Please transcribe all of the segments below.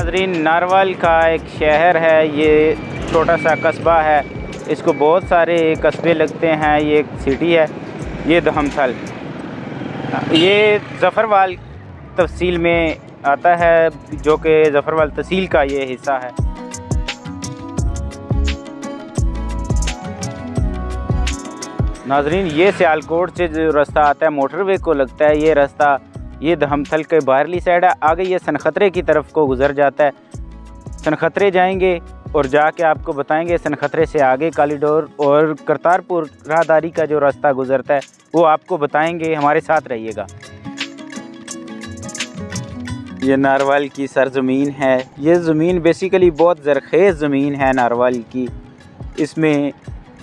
नाजरीन, नारवल का एक शहर है, ये छोटा सा कस्बा है, इसको बहुत सारे कस्बे लगते हैं, ये एक सिटी है। ये दहमथल, ये ज़फ़रवाल तहसील में आता है, जो कि ज़फ़रवाल तहसील का ये हिस्सा है। नाजरीन, ये सियालकोट से जो रास्ता आता है मोटरवे को लगता है, ये रास्ता ये दहमथल के बाहरली साइड है। आगे ये सनखतरे की तरफ को गुजर जाता है। सनखतरे जाएंगे और जाके आपको बताएंगे सनखतरे से आगे कॉरिडोर और करतारपुर राहदारी का जो रास्ता गुजरता है वो आपको बताएंगे। हमारे साथ रहिएगा। ये नारवल की सरजमीन है। ये ज़मीन बेसिकली बहुत ज़रख़ेज़ ज़मीन है नारवल की। इसमें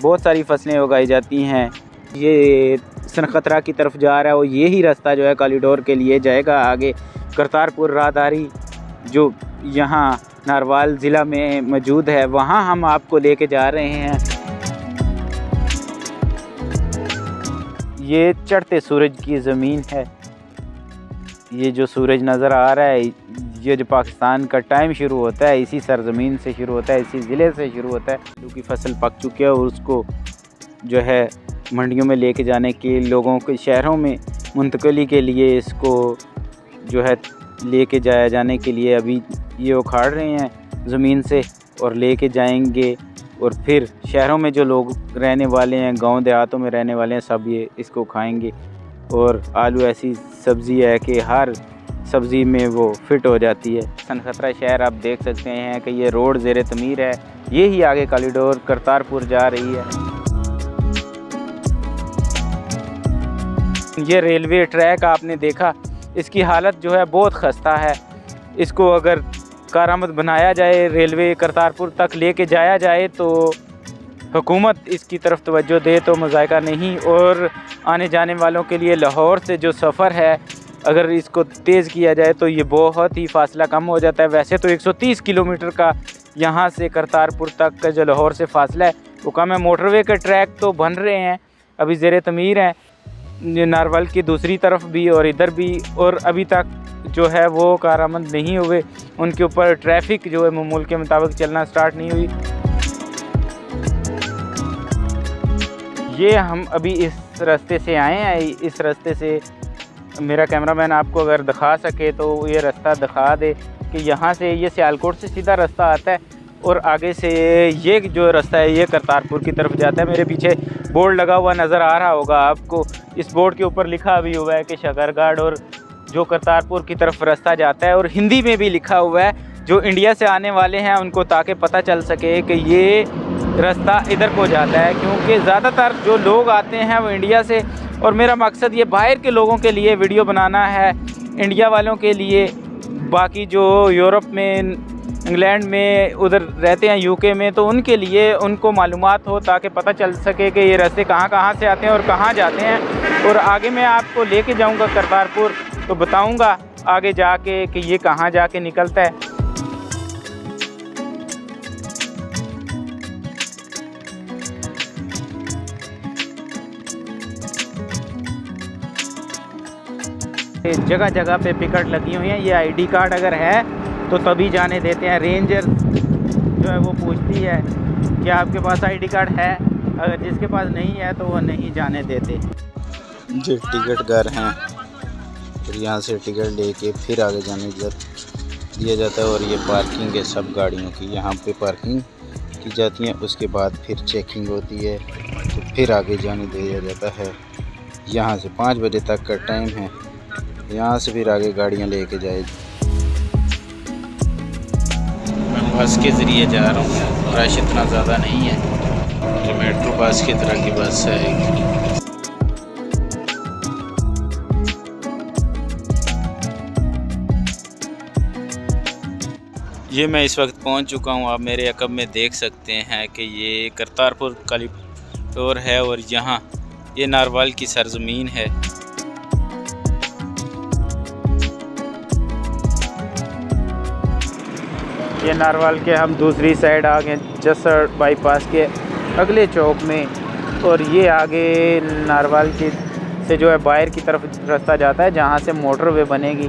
बहुत सारी फसलें उगाई जाती हैं। ये सनखतरा की तरफ जा रहा है और यही रास्ता जो है कॉरिडोर के लिए जाएगा आगे। करतारपुर राहदारी जो यहाँ नारवल ज़िला में मौजूद है, वहाँ हम आपको लेके जा रहे हैं। ये चढ़ते सूरज की ज़मीन है। ये जो सूरज नज़र आ रहा है, ये जो पाकिस्तान का टाइम शुरू होता है इसी सरज़मीन से शुरू होता है, इसी ज़िले से शुरू होता है। क्योंकि फसल पक चुकी है और उसको जो है मंडियों में लेके जाने के, लोगों के शहरों में मुंतकली के लिए इसको जो है लेके जाया जाने के लिए अभी ये उखाड़ रहे हैं ज़मीन से और लेके जाएंगे। और फिर शहरों में जो लोग रहने वाले हैं, गांव देहातों में रहने वाले हैं, सब ये इसको खाएंगे। और आलू ऐसी सब्ज़ी है कि हर सब्ज़ी में वो फिट हो जाती है। सनखतरा शहर आप देख सकते हैं कि ये रोड ज़ेर तमीर है। ये ही आगे कॉरिडोर करतारपुर जा रही है। ये रेलवे ट्रैक आपने देखा, इसकी हालत जो है बहुत खस्ता है। इसको अगर कारआमद बनाया जाए, रेलवे करतारपुर तक लेके जाया जाए तो हुकूमत इसकी तरफ तवज्जो दे तो मज़ायका नहीं। और आने जाने वालों के लिए लाहौर से जो सफ़र है, अगर इसको तेज़ किया जाए तो ये बहुत ही फासला कम हो जाता है। वैसे तो 130 किलोमीटर का यहाँ से करतारपुर तक का जो लाहौर से फासला है वो कम है। मोटरवे के ट्रैक तो बन रहे हैं, अभी ज़ेर तमीर हैं, नारवल की दूसरी तरफ भी और इधर भी, और अभी तक जो है वो कारआमद नहीं हुए। उनके ऊपर ट्रैफिक जो है मामूल के मुताबिक चलना स्टार्ट नहीं हुई। ये हम अभी इस रास्ते से आए हैं। इस रास्ते से मेरा कैमरामैन आपको अगर दिखा सके तो ये रास्ता दिखा दे कि यहाँ से ये सियालकोट से सीधा रास्ता आता है और आगे से ये जो रास्ता है ये करतारपुर की तरफ जाता है। मेरे पीछे बोर्ड लगा हुआ नज़र आ रहा होगा आपको। इस बोर्ड के ऊपर लिखा भी हुआ है कि शकरगढ़ और जो करतारपुर की तरफ रास्ता जाता है, और हिंदी में भी लिखा हुआ है जो इंडिया से आने वाले हैं उनको, ताकि पता चल सके कि ये रास्ता इधर को जाता है। क्योंकि ज़्यादातर जो लोग आते हैं वो इंडिया से, और मेरा मकसद ये बाहर के लोगों के लिए वीडियो बनाना है, इंडिया वालों के लिए। बाकी जो यूरोप में, इंग्लैंड में उधर रहते हैं, यूके में, तो उनके लिए उनको मालूमात हो ताकि पता चल सके कि ये रास्ते कहाँ से आते हैं और कहाँ जाते हैं। और आगे मैं आपको लेके जाऊंगा करतारपुर, तो बताऊंगा आगे जाके कि ये कहाँ जाके निकलता है। जगह जगह पे पिकट लगी हुई हैं। ये आईडी कार्ड अगर है तो तभी जाने देते हैं। रेंजर जो है वो पूछती है कि आपके पास आईडी कार्ड है, अगर जिसके पास नहीं है तो वो नहीं जाने देते। जो टिकट घर हैं, फिर यहाँ से टिकट लेके फिर आगे जाने दिया जाता है। और ये पार्किंग है सब गाड़ियों की, यहाँ पे पार्किंग की जाती है। उसके बाद फिर चेकिंग होती है तो फिर आगे जाने दिया जाता है। यहाँ से 5 बजे तक का टाइम है। यहाँ से फिर आगे गाड़ियाँ लेके जाए। मैं बस के ज़रिए जा रहा हूँ, रश इतना ज़्यादा नहीं है। ये मेट्रो बस की तरह की बस है। ये मैं इस वक्त पहुँच चुका हूँ। आप मेरे अकब में देख सकते हैं कि ये करतारपुर कॉरिडोर है और यहाँ ये नारवल की सरजमीन है। ये नारवल के हम दूसरी साइड आ गए, जसर बाईपास के अगले चौक में। और ये आगे नारवल की से जो है बाहर की तरफ रास्ता जाता है जहाँ से मोटरवे बनेगी।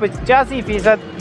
85%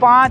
5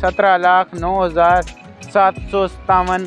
17,09,757۔